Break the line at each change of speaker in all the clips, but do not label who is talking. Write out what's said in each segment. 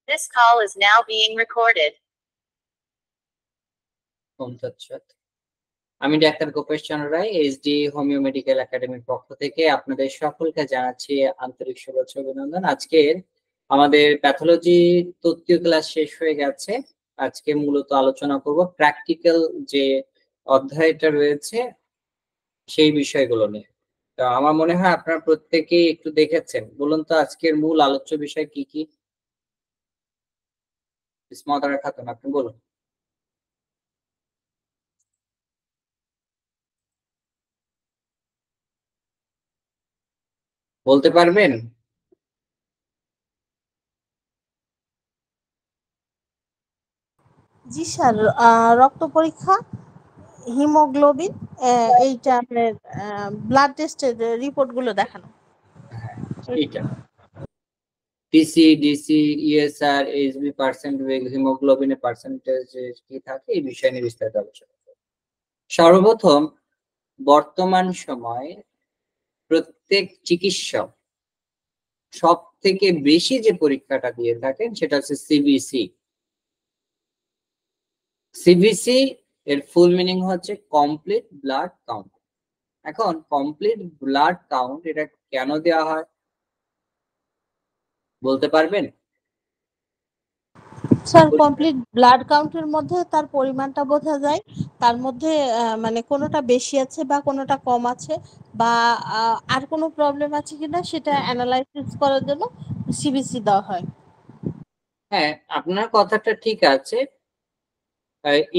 This call is now being recorded.
আমি doctor Gopesh চন্দ্র রায়, HD homeo medical একাডেমির পক্ষ থেকে আপনাদের সকলকে জানাচ্ছি আন্তরিক শুভেচ্ছা অভিনন্দন। আজকের আমাদের প্যাথোলজি তৃতীয় ক্লাস শেষ হয়ে গেছে। আজকে মূলত আলোচনা করব প্র্যাকটিক্যাল যে অধ্যায়টা রয়েছে সেই বিষয়গুলো নিয়ে। তো আমার মনে হয় আপনারা প্রত্যেকেই একটু দেখেছেন। বলুন তো আজকের মূল আলোচ্য বিষয় কি কি? বিস্মতারা খাতুন, আপনি বলুন। বলতে পারবেন?
জি স্যার, রক্ত পরীক্ষা, হিমোগ্লোবিন, এইটা আপনার ব্লাড টেস্টের রিপোর্ট গুলো দেখানো।
এইটা TC, DC, ESR, HB percentage, হিমোগ্লোবিনের পার্সেন্টেজ কি থাকে এই বিষয় নিয়ে বিস্তারিত আলোচনা করব। সর্বপ্রথম বর্তমান সময়ে প্রত্যেক চিকিৎসক সব থেকে বেশি যে পরীক্ষাটা দিয়ে থাকেন সেটা হচ্ছে সিবিসি। সিবিসি এর ফুল মিনিং হচ্ছে কমপ্লিট ব্লাড কাউন্ট। এখন কমপ্লিট ব্লাড কাউন্ট এটা কেন দেওয়া হয় বলতে পারবেন?
স্যার, কমপ্লিট ব্লাড কাউন্টের মধ্যে তার পরিমাণটা বোঝা যায়, তার মধ্যে মানে কোনোটা বেশি আছে বা কোনোটা কম আছে বা আর কোনো প্রবলেম আছে কিনা সেটা অ্যানালাইসিস করার জন্য সিবিসি দেওয়া হয়।
হ্যাঁ, আপনার কথাটা ঠিক আছে।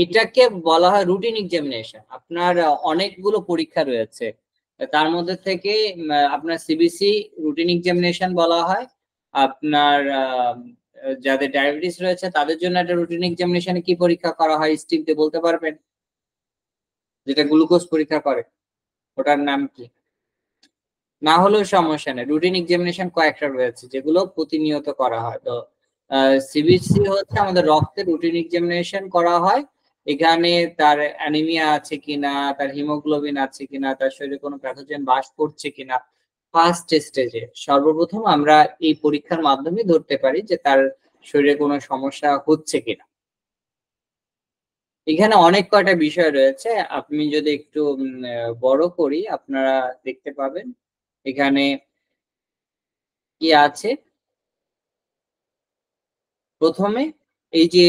এটাকে বলা হয় রুটিন এক্সামিনেশন। আপনার অনেকগুলো পরীক্ষা রয়েছে, তার মধ্যে থেকে আপনার সিবিসি রুটিন এক্সামিনেশন বলা হয়। আপনার যাদের ডায়াবেটিস রয়েছে তাদের জন্য একটা রুটিন এক্সামিনেশনে কি পরীক্ষা করা হয় স্টিপ দিয়ে বলতে পারবেন? যেটা গ্লুকোজ পরীক্ষা করে, ওটার নাম কি? না হলেও সমস্যা নেই, রুটিন এক্সামিনেশন কয়েকটা রয়েছে যেগুলো প্রতিনিয়ত করা হয়। তো সিবিসি হচ্ছে আমাদের রক্তের রুটিন এক্সামিনেশন করা হয়। এখানে তার অ্যানিমিয়া আছে কিনা, তার হিমোগ্লোবিন আছে কিনা, তার শরীরে কোনো প্যাথোজেন বাস করছে কিনা, ফার্স্ট স্টেজে সর্বপ্রথম আমরা এই পরীক্ষার মাধ্যমে ধরতে পারি যে তার শরীরে কোনো সমস্যা হচ্ছে কিনা। এখানে অনেক কয়টা বিষয় রয়েছে, আপনি যদি একটু বড় করি আপনারা দেখতে পাবেন এখানে কি আছে। প্রথমে এই যে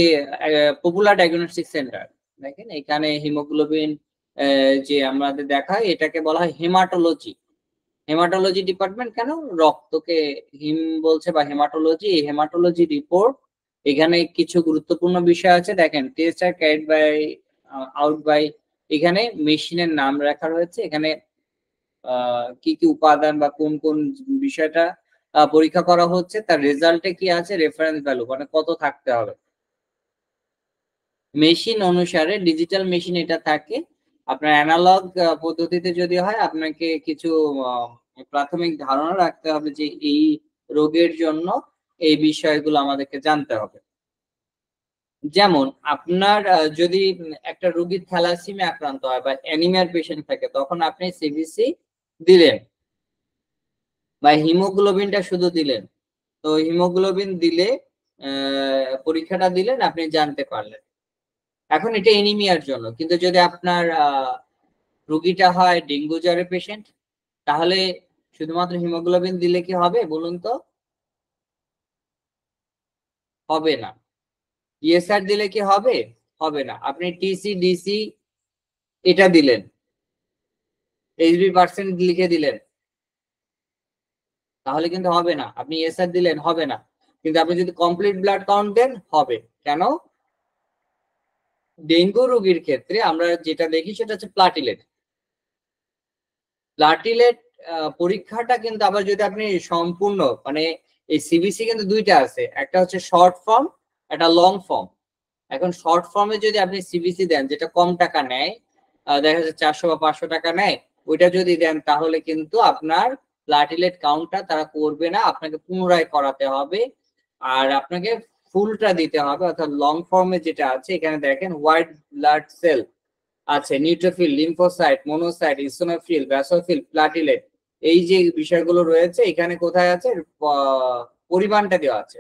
পপুলার ডায়াগনস্টিক সেন্টার, দেখেন এখানে হিমোগ্লোবিন যে আমাদের দেখায় এটাকে বলা হয় হেমাটোলজি। হেমাটোলজি ডিপার্টমেন্ট কেন রক্তকে হিম বলছে বা হেমাটোলজি, এই হেমাটোলজি রিপোর্ট। এখানে কিছু গুরুত্বপূর্ণ বিষয় আছে, দেখেন টেস্ট আর ক্যারিড বাই আউট বাই, এখানে মেশিনের নাম রাখা রয়েছে। এখানে কি কি উপাদান বা কোন কোন বিষয়টা পরীক্ষা করা হচ্ছে, তার রেজাল্টে কি আছে, রেফারেন্স ভ্যালু মানে কত থাকতে হবে। মেশিন অনুসারে ডিজিটাল মেশিন এটা থাকে। আপনার অ্যানালগ পদ্ধতিতে যদি হয় আপনাকে কিছু প্রাথমিক ধারণা রাখতে হবে যে এই রোগের জন্য এই বিষয়গুলো আমাদেরকে জানতে হবে। যেমন আপনার যদি একটা রোগীর থ্যালাসিমিয়া আক্রান্ত হয় বা অ্যানিমিয়ার পেশেন্ট থাকে তখন আপনি সিবিসি দিলেন বা হিমোগ্লোবিনটা শুধু দিলেন, তো হিমোগ্লোবিন দিলে পরীক্ষাটা দিলেন, আপনি জানতে পারলেন। এখন এটা এনিমিয়ার জন্য, কিন্তু যদি আপনার রোগীটা হয় ডেঙ্গু জ্বরের পেশেন্ট তাহলে শুধুমাত্র হিমোগ্লোবিন দিলে কি হবে বলুন তো? হবে না। ইএসআর দিলে কি হবে? হবে না। আপনি টিসি, ডিসি এটা দিলেন, এইচবি পার্সেন্ট লিখে দিলেন, তাহলে কিন্তু হবে না। আপনি ইএসআর দিলেন, হবে না। কিন্তু আপনি যদি কমপ্লিট ব্লাড কাউন্ট দেন হবে। কেন? ডেঙ্গু রোগীর ক্ষেত্রে আমরা যেটা দেখি সেটা হচ্ছে প্লাটিলেট। প্লাটিলেট পরীক্ষাটা কিন্তু আবার যদি আপনি সম্পূর্ণ মানে এই সিবিসি কিন্তু দুইটা আছে, একটা হচ্ছে শর্ট ফর্ম, একটা লং ফর্ম। এখন শর্ট ফর্মে যদি আপনি সিবিসি দেন যেটা কম টাকা নেয়, দেখা যাচ্ছে 400 বা 500 টাকা নেয়, ওইটা যদি দেন তাহলে কিন্তু আপনার প্লাটিলেট কাউন্টটা তারা করবে না, আপনাকে পুনরায় করাতে হবে। আর আপনাকে ফুলটা দিতে হবে, অর্থাৎ লং ফর্মে যেটা আছে এখানে দেখেন হোয়াইট ব্লাড সেল আছে, neutrophil, lymphocyte, monocyte, eosinophil, ব্যাসোফিল, platelet, এই যে বিষয়গুলো রয়েছে এখানে কোথায় আছে পরিমাণটা দেওয়া আছে।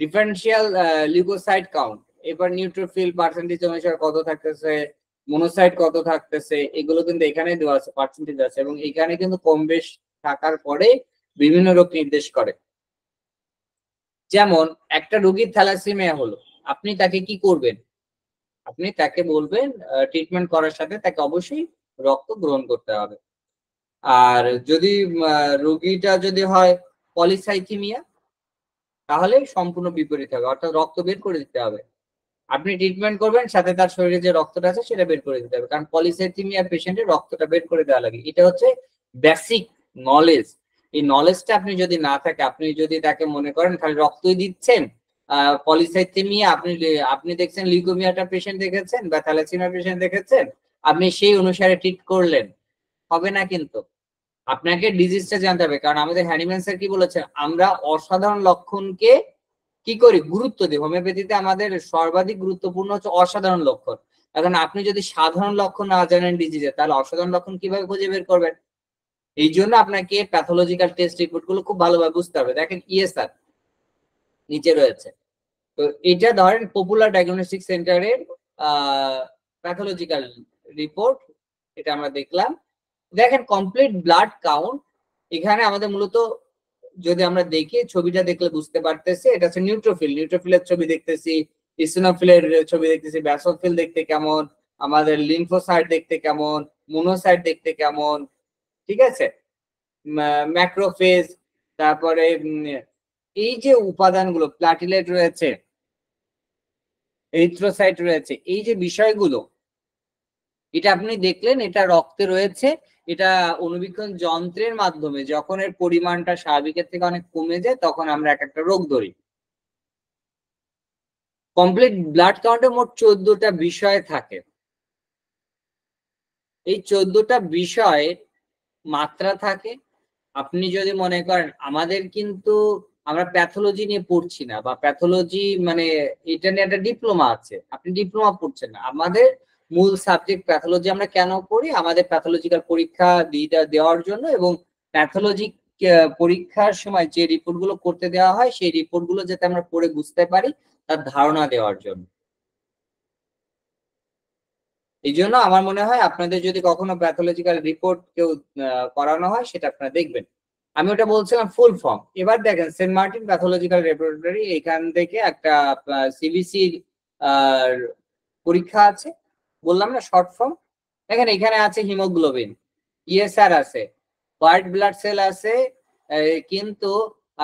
ডিফারেন্সিয়াল লিউকোসাইট কাউন্ট, এবার নিউট্রোফিল পার্সেন্টেজ অনুসারে কত থাকতেছে, মনোসাইট কত থাকতেছে, এগুলো কিন্তু এখানে দেওয়া আছে, পার্সেন্টেজ আছে, এবং এখানে কিন্তু কম বেশ থাকার পরে বিভিন্ন রোগ নির্দেশ করে। যেমন একটা রোগীর থ্যালাসেমিয়া হলো, আপনি তাকে কি করবেন? আপনি তাকে বলবেন ট্রিটমেন্ট করার সাথে তাকে অবশ্যই রক্ত গ্রহণ করতে হবে। আর যদি রোগীটা যদি হয় পলিসাইথিমিয়া, তাহলে সম্পূর্ণ বিপরীত হবে, অর্থাৎ রক্ত বের করে দিতে হবে। আপনি ট্রিটমেন্ট করবেন, সাথে তার শরীরে যে রক্তটা আছে সেটা বের করে দিতে হবে, কারণ পলিসাইথিমিয়া পেশেন্টের রক্তটা বের করে দেওয়া লাগে। এটা হচ্ছে বেসিক নলেজ। এই নলেজটা আপনি যদি না থাকে, আপনি যদি তাকে মনে করেন খালি রক্তই দিচ্ছেন, পলিসাইথিমিয়া আপনি দেখছেন, লিউকোমিয়াটা পেশেন্ট দেখেছেন বা থ্যালাসেমিয়া পেশেন্ট দেখেছেন, আপনি সেই অনুসারে ট্রিট করলেন, হবে না। কিন্তু আপনাকে ডিজিজটা জানতে হবে, কারণ আমাদের হ্যানিম্যান স্যার কি বলেছেন, আমরা অসাধারণ লক্ষণকে কি করি, গুরুত্ব দিই। হোমিওপ্যাথিতে আমাদের সর্বাধিক গুরুত্বপূর্ণ হচ্ছে অসাধারণ লক্ষণ। এখন আপনি যদি সাধারণ লক্ষণ না জানেন ডিজিজে, তাহলে অসাধারণ লক্ষণ কিভাবে খুঁজে বের করবেন? এই জন্য আপনাকে প্যাথোলজিক্যাল টেস্ট রিপোর্ট গুলো খুব ভালোভাবে বুঝতে হবে। দেখেন ইএসআর নিচে রয়েছে, তো এটা ধরেন পপুলার ডায়াগনস্টিক সেন্টারের প্যাথোলজিক্যাল রিপোর্ট, এটা আমরা দেখলাম। দেখেন কমপ্লিট ব্লাড কাউন্ট, এখানে আমাদের মূলত যদি আমরা দেখি, ছবিটা দেখলে বুঝতে পারতেছি এটা হচ্ছে নিউট্রোফিল, নিউট্রোফিলের ছবি দেখতেছি, ইসিনোফিলের ছবি দেখতেছি, ব্যাসোফিল দেখতে কেমন, আমাদের লিম্ফোসাইট দেখতে কেমন, মোনোসাইট দেখতে কেমন, ঠিক আছে, ম্যাক্রোফেজ, তারপরে এই যে উপাদানগুলো, প্লাটিলেট রয়েছে, এরিথ্রোসাইট রয়েছে, এই যে বিষয়গুলো, এটা আপনি দেখলেন, এটা রক্তে রয়েছে, এটা অনুবীক্ষণ যন্ত্রের মাধ্যমে যখন এর পরিমাণটা স্বাভাবিকের থেকে অনেক কমে যায়, তখন আমরা একটা রোগ ধরি। কমপ্লিট ব্লাড কাউন্টে মোট 14টা বিষয় থাকে। এই 14টা বিষয়ের মাত্রা থাকে। আপনি যদি মনে করেন, আমাদের কিন্তু আমরা প্যাথোলজি নিয়ে পড়ছি না, বা প্যাথোলজি মানে এটা নিয়ে একটা ডিপ্লোমা আছে, আপনি ডিপ্লোমা পড়ছেন না। আমাদের মূল সাবজেক্ট প্যাথোলজি। আমরা কেন পড়ি? আমাদের প্যাথোলজিক্যাল পরীক্ষা দেওয়ার জন্য, এবং প্যাথোলজি পরীক্ষার সময় যে রিপোর্ট গুলো করতে দেওয়া হয়, সেই রিপোর্ট গুলো যাতে আমরা পড়ে বুঝতে পারি, তার ধারণা দেওয়ার জন্য। এই জন্য আমার মনে হয় আপনাদের যদি কখনো প্যাথোলজিক্যাল রিপোর্ট কেউ করানো হয়, সেটা আপনারা দেখবেন। আমি ওটা বলছিলাম ফুল ফর্ম। এবার দেখেন সেন্ট মার্টিন প্যাথোলজিক্যাল ল্যাবরেটরি, এখান থেকে একটা সিবিসি পরীক্ষা আছে, বললাম না শর্ট ফর্ম। দেখেন এখানে আছে হিমোগ্লোবিন, ইএসআর আছে, হোয়াইট ব্লাড সেল আছে, কিন্তু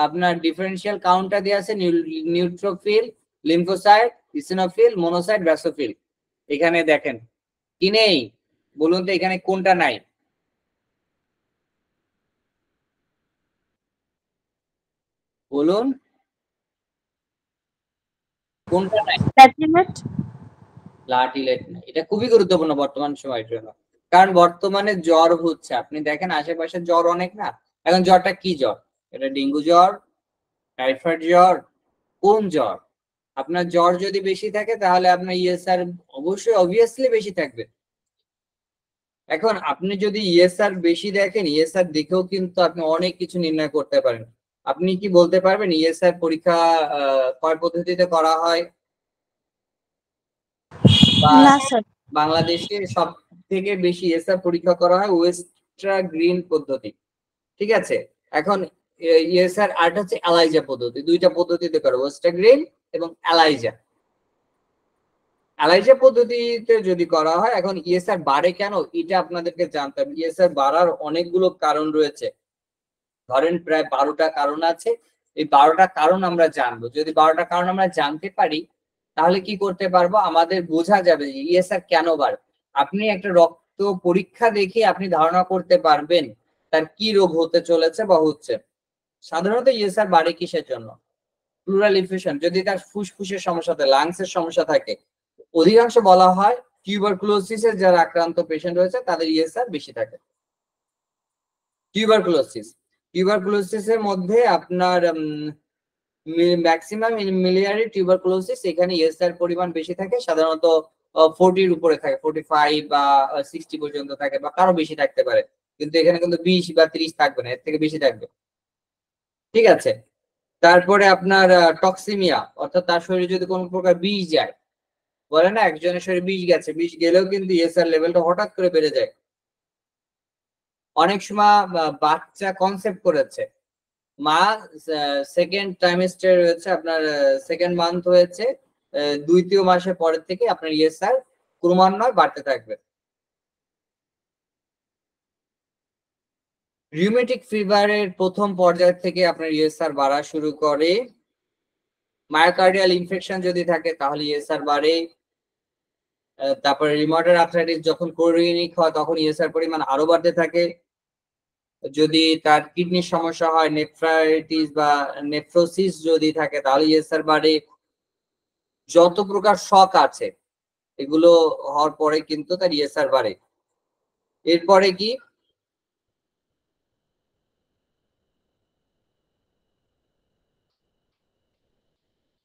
আপনার ডিফারেন্সিয়াল কাউন্টটা দিয়ে আছে নিউট্রোফিল, লিম্ফোসাইট, ইসিনোফিল, মোনোসাইট, ব্যাসোফিল। এখানে দেখেন কি নেই বলুন তো, এখানে কোনটা নাই? বলুন কোনটা নাই? প্লাটিলেট নাই। এটা খুবই গুরুত্বপূর্ণ বর্তমান সময়ের জন্য, কারণ বর্তমানে জ্বর হচ্ছে, আপনি দেখেন আশেপাশে জ্বর অনেক না। এখন জ্বরটা কি জ্বর? এটা ডেঙ্গু জ্বর, টাইফয়েড জ্বর, কোন জ্বর? আপনার জ্বর যদি বেশি থাকে, তাহলে আপনার ইএসআর অবশ্যই অবভিয়াসলি বেশি থাকবে। এখন আপনি যদি ইএসআর বেশি দেখেন, ইএসআর দেখেও কিন্তু আপনি অনেক কিছু নির্ণয় করতে পারেন। আপনি কি বলতে পারবেন ইএসআর পরীক্ষা কয় পদ্ধতিতে করা হয়?
না স্যার।
বাংলাদেশে সব থেকে বেশি ইএসআর পরীক্ষা করা হয় ওয়েস্ট্রা গ্রিন পদ্ধতি, ঠিক আছে। এখন ইএসআর আর হচ্ছে এলাইজা পদ্ধতি, দুইটা পদ্ধতিতে করে, ওয়েস্ট্রা গ্রিন এবং এলাইজা। এলাইজা পদ্ধতিতে যদি করা হয়, এখন ইএসআর বাড়ে কেন, এটা আপনাদেরকে জানতে হবে। ইএসআর বাড়ার অনেকগুলো কারণ রয়েছে, ধরেন প্রায় 12টা কারণ আছে। এই 12টা কারণ আমরা জানবো। যদি 12টা কারণ আমরা জানতে পারি, তাহলে কি করতে পারবো, আমাদের বোঝা যাবে যে ইএসআর কেন বাড়ে। আপনি একটা রক্ত পরীক্ষা দেখে আপনি ধারণা করতে পারবেন তার কি রোগ হতে চলেছে বা হচ্ছে। সাধারণত ইএসআর বাড়ে কিসের জন্য? প্লুরাল ইনফেকশন, যদি তার ফুসফুসের সমস্যা থাকে, লাংসের সমস্যা থাকে, অধিকাংশ বলা হয় টিউবারকুলোসিসের যারা আক্রান্ত পেশেন্ট রয়েছে তাদের ইএসআর বেশি থাকে। টিউবারকুলোসিসের মধ্যে আপনার ম্যাক্সিমাম মিলিয়ারি টিউবারকুলোসিস, এখানে ইএসআর পরিমাণ বেশি থাকে, সাধারণত 40-র উপরে থাকে, 45 বা 60 পর্যন্ত থাকে, বা কারো বেশি থাকতে পারে। কিন্তু এখানে কিন্তু 20 বা 30 থাকবে না, এর থেকে বেশি থাকবে, ঠিক আছে। তারপরে আপনার টক্সিমিয়া, অর্থাৎ তার শরীরে যদি কোনো প্রকার বিষ যায়, বলে না একজনের শরীরে বিষ গেছে, বিষ গেলেও কিন্তু ইএসআর লেভেলটা হঠাৎ করে বেড়ে যায়। অনেক সময় বাচ্চা কনসেপ্ট করেছে, মা সেকেন্ড ট্রাইমেস্টার হয়েছে, আপনার সেকেন্ড মান্থ হয়েছে, 2য় মাসের পরের থেকে আপনার ইএসআর ক্রমান্বয়ে বাড়তে থাকবে। রিউমেটিক ফিভারের প্রথম পর্যায় থেকে আপনার ইএসআর বাড়া শুরু করে। মায়োকার্ডিয়াল ইনফেকশন যদি থাকে তাহলে ইএসআর বাড়ে। তারপরে রিউমাটয়েড আর্থ্রাইটিস যখন ক্রনিক হয় তখন ইএসআর পরিমাণ আরো বাড়তে থাকে। যদি তার কিডনির সমস্যা হয়, নেফ্রাইটিস বা নেফ্রোসিস যদি থাকে তাহলে ইএসআর বাড়ে। যত প্রকার শক আছে এগুলো হওয়ার পরে কিন্তু তার ইএসআর বাড়ে। এরপরে কি,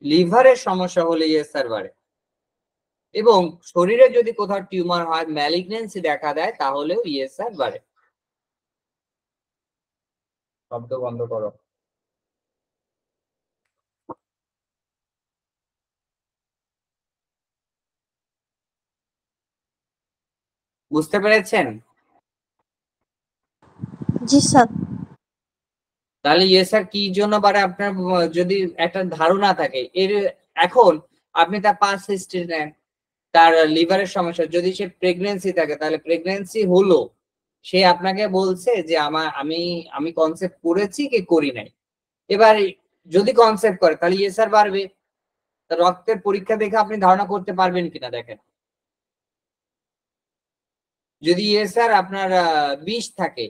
লিভারের সমস্যা হলে ইএসআর বাড়ে, এবং শরীরে যদি কোথাও টিউমার হয়, ম্যালিগন্যান্সি দেখা দেয় তাহলেও ইএসআর বাড়ে। শব্দ বন্ধ করো। বুঝতে পেরেছেন?
জি স্যার।
তাহলে ইএসআর কি জন্য বাড়ে আপনার যদি একটা ধারণা থাকে এর, এখন আপনি তার পাস হিস্ট্রি নেন, তার লিভারের সমস্যা, যদি সে প্রেগনেন্সি থাকে তাহলে প্রেগনেন্সি হলো, সে আপনাকে বলছে যে আমি কনসেপ্ট করেছি কি করি নাই। এবার যদি কনসেপ্ট করে তাহলে ইএসআর বাড়বে। রক্তের পরীক্ষা দেখে আপনি ধারণা করতে পারবেন কিনা দেখেন, যদি ইএসআর আপনার 20 থাকে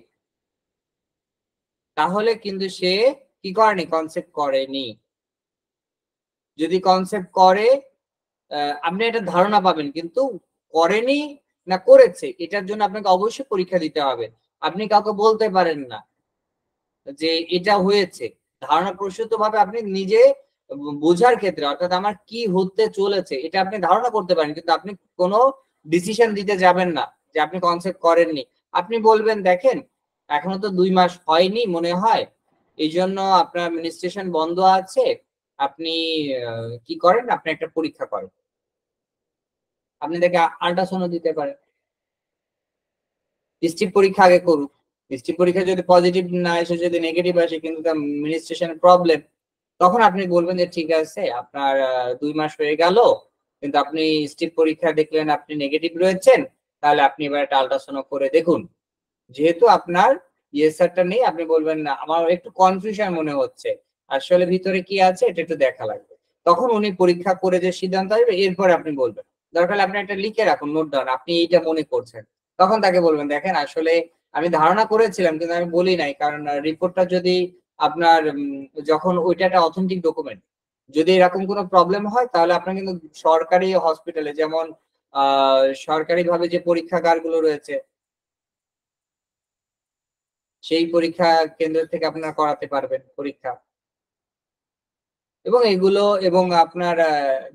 তাহলে কিন্তু সে কি করেনি, কনসেপ্ট করেনি। যদি কনসেপ্ট করে আপনি একটা ধারণা পাবেন, কিন্তু করেনি না করেছে এটার জন্য আপনাকে অবশ্যই পরীক্ষা দিতে হবে। আপনি কাউকে বলতে পারেন না যে এটা হয়েছে। ধারণা প্রসূত ভাবে আপনি নিজে বোঝার ক্ষেত্রে, অর্থাৎ আমার কি হতে চলেছে এটা আপনি ধারণা করতে পারেন, কিন্তু আপনি কোনো ডিসিশন দিতে যাবেন না যে আপনি কনসেপ্ট করেননি। আপনি বলবেন দেখেন এখনো তো 2 মাস হয়নি মনে হয়, এই জন্য আপনার মিনিস্ট্রেশন বন্ধ আছে, আপনি কি করেন, আপনি একটা পরীক্ষা করেন। আপনি দেখে আল্ট্রাসাউন্ড দিতে পারেন, স্ট্রিপ পরীক্ষা আগে করুক। স্ট্রিপ পরীক্ষা যদি পজিটিভ না এসে যদি নেগেটিভ আসে কিন্তু তার মিনিস্ট্রেশনের প্রবলেম, তখন আপনি বলবেন যে ঠিক আছে আপনার 2 মাস হয়ে গেল কিন্তু আপনি স্ট্রিপ পরীক্ষা দেখলেন আপনি নেগেটিভ রয়েছেন, তাহলে আপনি এবার একটা আল্ট্রাসাউন্ড করে দেখুন। যেহেতু আপনার ইএসআরটা নেই, আপনি বলবেন না আমার একটু কনফিউশন মনে হচ্ছে, আসলে ভিতরে কি আছে এটা একটু দেখা লাগবে। তখন উনি পরীক্ষা করে যে সিদ্ধান্ত আসবে এরপরে আপনি বলবেন। দরকার হলে আপনি একটা লিখে রাখুন, নোট ডাউন, আপনি এইটা মনে করছেন। তখন তাকে বলবেন দেখেন আসলে আমি ধারণা করেছিলাম কিন্তু আমি বলি নাই, কারণ রিপোর্টটা যদি আপনার যখন ওইটা একটা অথেন্টিক ডকুমেন্ট, যদি এরকম কোনো প্রবলেম হয় তাহলে আপনার কিন্তু সরকারি হসপিটালে, যেমন সরকারি ভাবে যে পরীক্ষাগারগুলো রয়েছে সেই পরীক্ষা কেন্দ্র থেকে আপনারা করাতে পারবেন পরীক্ষা। এবং এগুলো এবং আপনার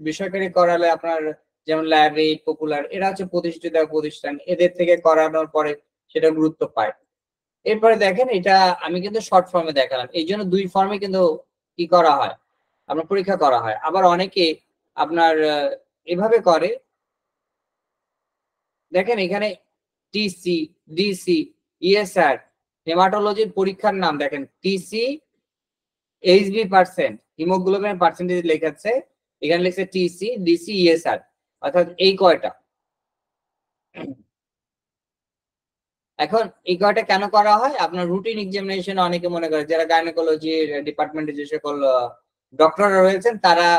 বেসরকারি করালে আপনার যেমন ল্যাবরেট, পপুলার, এরা হচ্ছে প্রতিষ্ঠিত প্রতিষ্ঠান, এদের থেকে করানোর পরে সেটা গুরুত্ব পায়। এরপরে দেখেন এটা আমি কিন্তু শর্ট ফর্মে দেখালাম, এই জন্য 2 ফর্মে কিন্তু কি করা হয়, আপনার পরীক্ষা করা হয়। আবার অনেকে আপনার এভাবে করে, দেখেন এখানে টিসি, ডিসি, ইএসআর, হেমাটোলজির পরীক্ষার নাম দেখেন, টিসি এইচবি পার্সেন্ট, হিমোগ্লোবিনের পার্সেন্টেজ লেখাচ্ছে, এখানে লিখছে টিসি, ডিসি, ইএসআর, অর্থাৎ এই কয়টা। এখন এই কয়টা কেন করা হয়, আপনার রুটিন এক্সামিনেশন অনেকে মনে করে, যারা গাইনোকোলজি ডিপার্টমেন্টে যে সকল ডক্টররা রয়েছেন তারা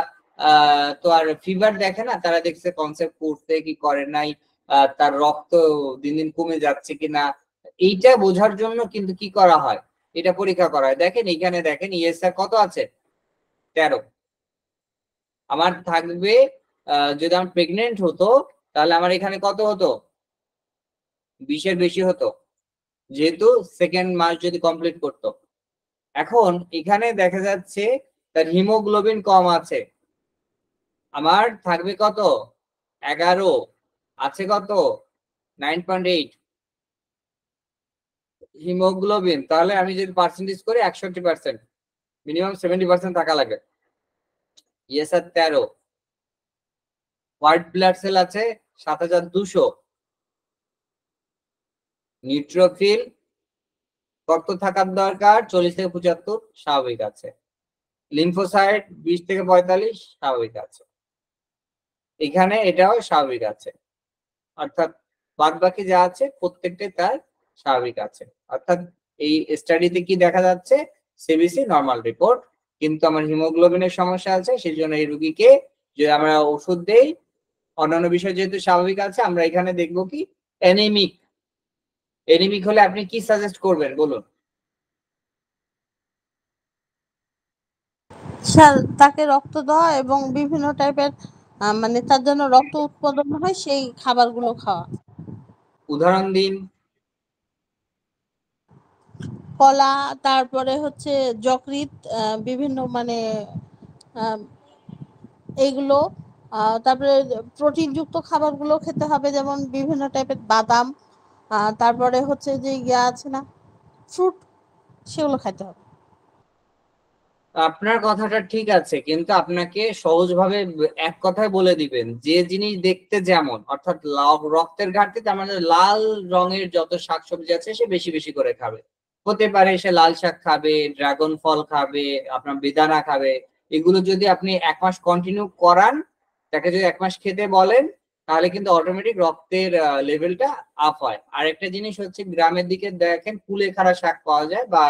তো আর ফিভার দেখে না, তারা দেখছে কনসেপ্ট করতে কি করে নাই, তার রক্ত দিন দিন কমে যাচ্ছে কিনা, এইটা বোঝার জন্য কিন্তু কি করা হয়, এটা পরীক্ষা করা হয়। দেখেন এখানে দেখেন ইএসআর কত আছে, 13। আমার থাকবে যদি আমার প্রেগনেন্ট হতো তাহলে আমার এখানে কত হতো, 20-এর বেশি হতো, যেহেতু সেকেন্ড মাস যদি কমপ্লিট করতো। এখন এখানে দেখা যাচ্ছে তার হিমোগ্লোবিন কম আছে, আমার থাকবে কত, 11, আছে কত, 9.8 হিমোগ্লোবিন। তাহলে আমি যদি পার্সেন্টেজ করি 61%, মিনিমাম 70% থাকা লাগে। ইএসআর 13, হোয়াইট ব্লাড সেল আছে 7200, নিউট্রোফিল কত থাকার দরকার 40 থেকে 75 স্বাভাবিক আছে, লিম্ফোসাইট 20 থেকে 45 স্বাভাবিক আছে, এখানে এটাও স্বাভাবিক আছে, অর্থাৎ বাদ বাকি যা আছে প্রত্যেকটাই তার স্বাভাবিক আছে। অর্থাৎ এই স্টাডিতে কি দেখা যাচ্ছে, সিবিসি নরমাল রিপোর্ট, কিন্তু আমার হিমোগ্লোবিনের সমস্যা আছে, সেই জন্য এই রুগীকে যদি আমরা ওষুধ দেই, অন্যান্য বিষয় যেহেতু স্বাভাবিক আছে, আমরা এখানে দেখবো কি অ্যানিমিক। অ্যানিমিক হলে আপনি কি সাজেস্ট করবেন বলুন?
স্যার তাকে রক্ত দেওয়া এবং বিভিন্ন টাইপের মানে তার জন্য রক্ত উৎপাদন হয় সেই খাবারগুলো খাওয়া।
উদাহরণ দিন।
কলা, তারপরে হচ্ছে যকৃৎ, বিভিন্ন মানে এইগুলো, তারপরে প্রোটিনযুক্ত খাবারগুলো খেতে হবে, যেমন বিভিন্ন টাইপের বাদাম, তারপরে হচ্ছে যে ইয়া আছে না ফ্রুট, সেগুলো খেতে হবে।
আপনার কথাটা ঠিক আছে, কিন্তু আপনাকে সহজভাবে এক কথায় বলে দিবেন, যে জিনিস দেখতে যেমন, অর্থাৎ রক্তের ঘাটতিতে আমাদের লাল রঙের যত শাকসবজি আছে সে বেশি বেশি করে খাবে। হতে পারে সে লাল শাক খাবে, ড্রাগন ফল খাবে, আপনার বেদানা খাবে। এগুলো যদি আপনি 1 মাস কন্টিনিউ করান, তাকে যদি 1 মাস খেতে বলেন, তাহলে কিন্তু অটোমেটিক রক্তের লেভেলটা আপ হয়। আরেকটা জিনিস হচ্ছে, গ্রামের দিকে দেখেন কুলেখাড়া শাক পাওয়া যায়, বা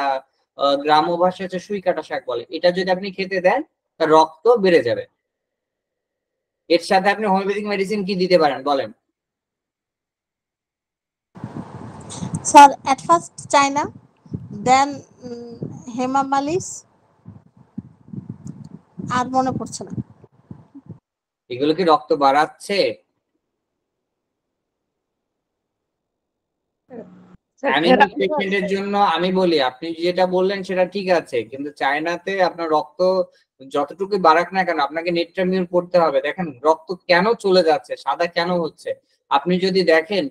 গ্রাম্য ভাষায় হচ্ছে সুই কাটা শাক বলে, এটা যদি আপনি খেতে দেন তার রক্ত বেড়ে যাবে। এর সাথে আপনি হোমিওপ্যাথিক মেডিসিন কি দিতে পারেন বলেন?
Sir at first China, then হেমামালিস, আর মনে পড়ছে না।
এগুলো কি রক্ত বাড়াচ্ছে? অ্যানিমিক পেশেন্টের জন্য আমি বলি, আপনি যেটা বললেন সেটা ঠিক আছে, কিন্তু চায়নাতে আপনার রক্ত যতটুকু বাড়াক না কেন, আপনাকে নেট্রামিউর পড়তে হবে। দেখেন রক্ত কেন চলে যাচ্ছে, সাদা কেন হচ্ছে। আপনি যদি দেখেন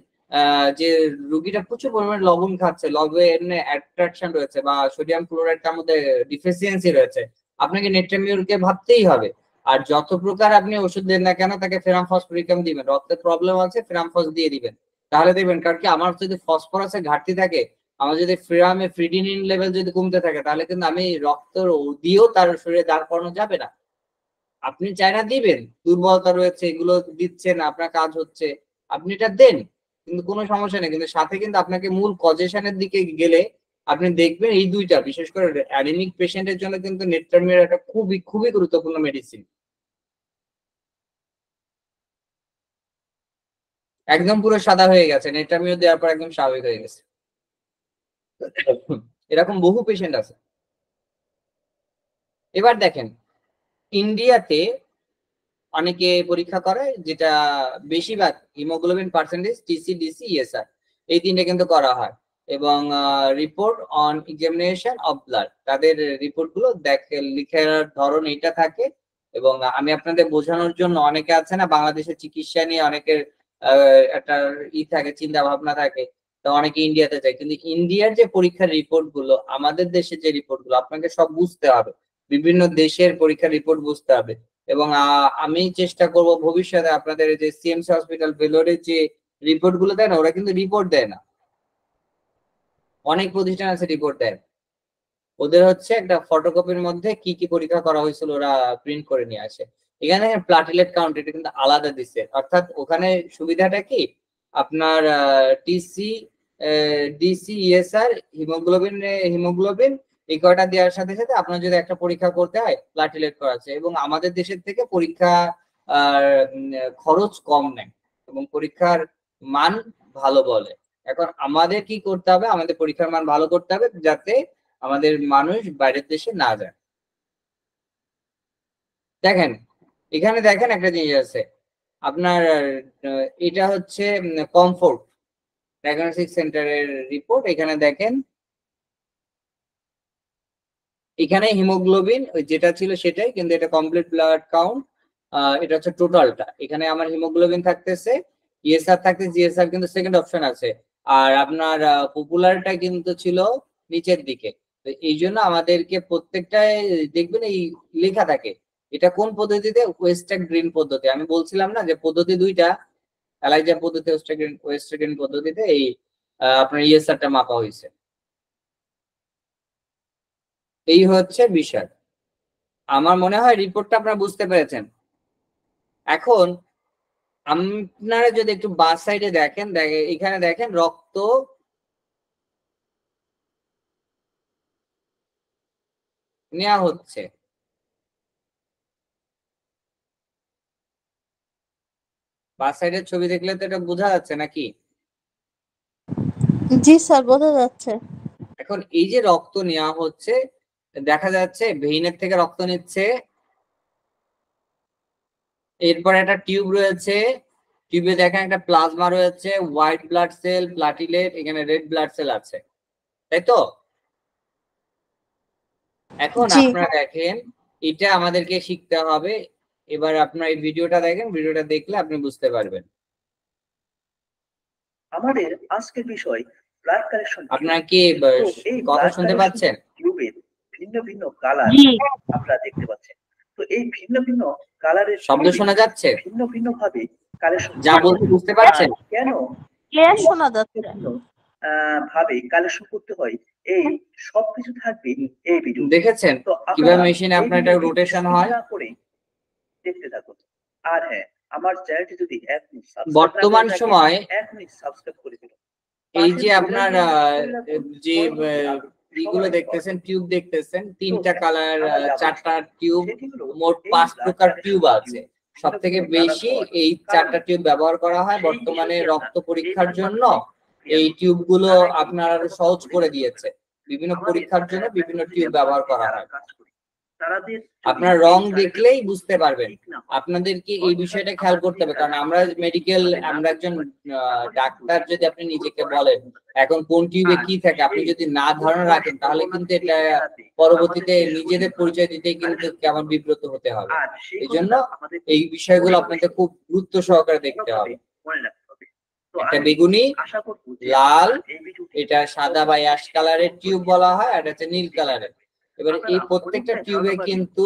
যে রুগীটা প্রচুর পরিমাণে লবণ খাচ্ছে, লবণে অ্যাট্রাকশন রয়েছে, বা সোডিয়াম ক্লোরাইড তার মধ্যে ডিফিসিয়েন্সি রয়েছে, আপনাকে নেট্রামিউরকে ভাবতেই হবে। আর যত প্রকার আপনি ওষুধ দেন না কেন, তাকে ফেরাম ফসফরিকাম দিবেন, রক্তের প্রবলেম আছে ফেরাম ফস দিয়ে দিবেন, তাহলে দেখবেন। কারণ কি, আমার যদি ফসফরাসের ঘাটতি থাকে, আমার যদি ফ্রিরামে ফ্রিডিনিন লেভেল যদি কমতে থাকে, তাহলে কিন্তু আমি রক্ত দিয়েও তার শরীরে দাঁড় করানো যাবে না। আপনি চায়না দিবেন, দুর্বলতা রয়েছে, এগুলো দিচ্ছেন, আপনার কাজ হচ্ছে, আপনি এটা দেন, কিন্তু কোনো সমস্যা নেই। কিন্তু সাথে কিন্তু আপনাকে মূল কজেশনের দিকে গেলে আপনি দেখবেন এই দুইটা, বিশেষ করে অ্যানিমিক পেশেন্টের জন্য কিন্তু নেট্রামিউর একটা খুবই খুবই গুরুত্বপূর্ণ মেডিসিন। একদম পুরো সাদা হয়ে গেছে, নেট্রামিউর দেওয়ার পর একদম স্বাভাবিক হয়ে গেছে। এরকম বহু পেশেন্ট আছে। এবার দেখেন, ইন্ডিয়াতে অনেকে পরীক্ষা করে, যেটা বেশিরভাগ haemoglobin percentage, TC, DC, ESR, এই তিনটে কিন্তু করা হয়। এবং report on examination of blood, তাদের রিপোর্ট গুলো দেখে লিখার ধরন এটা থাকে। এবং আমি আপনাদের বোঝানোর জন্য, অনেকে আছে না বাংলাদেশের চিকিৎসা নিয়ে অনেকের একটা থাকে, চিন্তা ভাবনা থাকে, তো অনেকে ইন্ডিয়াতে যায়, কিন্তু ইন্ডিয়ার যে পরীক্ষার রিপোর্ট গুলো, আমাদের দেশের যে রিপোর্ট গুলো, আপনাকে সব বুঝতে হবে, বিভিন্ন দেশের পরীক্ষার রিপোর্ট বুঝতে হবে। এবং আমি চেষ্টা করব ভবিষ্যতে আপনাদের যে সিএমসি হসপিটাল ভেলোরের যে রিপোর্ট গুলো দেয় না, ওরা কিন্তু রিপোর্ট দেয় না, অনেক প্রতিষ্ঠান আছে রিপোর্ট দেয়, ওদের হচ্ছে একটা ফটোকপির মধ্যে কি কি পরীক্ষা করা হয়েছিল ওরা প্রিন্ট করে নিয়ে আসে। এখানে প্লাটিলেট কাউন্ট এটা কিন্তু আলাদা দিচ্ছে, অর্থাৎ ওখানে সুবিধাটা কি, আপনার TC, DC, ESR, haemoglobin, haemoglobin এই কয়টা দেওয়ার সাথে সাথে আপনার যদি একটা পরীক্ষা করতে হয়, প্লাটিলেট করা আছে। এবং আমাদের দেশের থেকে পরীক্ষা খরচ কম নেয়, এবং পরীক্ষার মান ভালো বলে। এখন আমাদের কি করতে হবে, আমাদের পরীক্ষার মান ভালো করতে হবে, যাতে আমাদের মানুষ বাইরের দেশে না যায়। দেখেন, এখানে দেখেন একটা জিনিস আছে আপনার, এটা হচ্ছে কমফোর্ট ডায়াগনস্টিক সেন্টারের রিপোর্ট। এখানে দেখেন, এখানে হিমোগ্লোবিন যেটা ছিল সেটাই, কিন্তু এটা কমপ্লিট ব্লাড কাউন্ট, এটা হচ্ছে টোটালটা। এখানে আমার হিমোগ্লোবিন থাকতেছে, ইএসআর থাকতেছে, জিএসআর কিন্তু সেকেন্ড অপশন আছে, আর আপনার পপুলারটা কিন্তু ছিল নিচের দিকে। তো এই জন্য আমাদেরকে প্রত্যেকটায় দেখবেন এই লেখা থাকে এটা কোন পদ্ধতিতে, ওয়েস্টার্ন গ্রিন পদ্ধতি। আমি বলছিলাম না যে পদ্ধতি দুইটা, এলাইজা পদ্ধতি, ওয়েস্টার্ন গ্রিন পদ্ধতিতে এই আপনার ইএসআরটা মাপা হয়েছে। এই হচ্ছে বিষয়। আমার মনে হয় রিপোর্টটা আপনারা বুঝতে পেরেছেন। এখন আপনারা যদি একটু বাস সাইডে দেখেন, এখানে দেখেন রক্ত নেওয়া হচ্ছে। বাস সাইডের ছবি দেখলে তো এটা বোঝা যাচ্ছে নাকি?
জি স্যার, বোঝা যাচ্ছে।
এখন এই যে রক্ত নেওয়া হচ্ছে, দেখা যাচ্ছে ভেইনের থেকে রক্ত নিচ্ছে, এরপর একটা টিউব রয়েছে, টিউবে দেখেন একটা প্লাজমা রয়েছে, হোয়াইট ব্লাড সেল, প্লাটিলেট, এখানে রেড ব্লাড সেল আছে, তাই তো? এখন
জি।
আপনারা দেখেন এটা আমাদেরকে শিখতে হবে। এবার আপনার এই ভিডিওটা দেখেন, ভিডিওটা দেখলে আপনি বুঝতে পারবেন।
আমাদের আজকের বিষয় ব্লাড কালেকশন।
আপনারা কি কথা শুনতে পাচ্ছেন?
টিউবের ভিন্ন ভিন্ন কালার আপনারা দেখতে পাচ্ছেন। তো এই ভিন্ন ভিন্ন কালারের
শব্দ শোনা যাচ্ছে?
ভিন্ন ভিন্ন ভাবে কালেকশন
যা বলতে বুঝতে পারছেন?
কেন
ক্লিয়ার শোনা যাচ্ছে।
ভাবে কালেকশন করতে হয়, এই সবকিছু থাকবে এই ভিডিও।
দেখেছেন
তো
কিভাবে মেশিনে আপনার এটা রোটেশন হয়?
করে দেখতে থাকুন। আর হ্যাঁ, আমার চ্যানেলটি যদি
বর্তমান সময়
এখনই সাবস্ক্রাইব করে দিন।
এই যে আপনার যে এইগুলো দেখতেছেন, টিউব দেখতেছেন, তিনটা কালার, চারটা টিউব, মোট 5 প্রকার টিউব আছে। সব থেকে বেশি এই 4টা টিউব ব্যবহার করা হয় বর্তমানে রক্ত পরীক্ষার জন্য। এই টিউব গুলো আপনার আরো সহজ করে দিয়েছে, বিভিন্ন পরীক্ষার জন্য বিভিন্ন টিউব ব্যবহার করা হয়। আপনার রং দেখলেই বুঝতে পারবেন। আপনাদেরকে এই বিষয়টা খেয়াল করতে হবে, কারণ আমরা একজন ডাক্তার, যদি আপনি নিজেকে বলেন এখন কোন টিউবে কি থাকে, আপনি যদি না ধারণা রাখেন তাহলে কিন্তু এটা পরবর্তীতে নিজেদের পরিচয় দিতে কিন্তু কেমন বিব্রত হতে হবে। এই জন্য এই বিষয়গুলো আপনাদের খুব গুরুত্ব সহকারে দেখতে হবে। একটা বেগুনি, লাল, এটা সাদা বা অ্যাশ কালারের টিউব বলা হয়, আর এটা হচ্ছে নীল কালারের। এবার এই প্রত্যেকটা টিউবে কিন্তু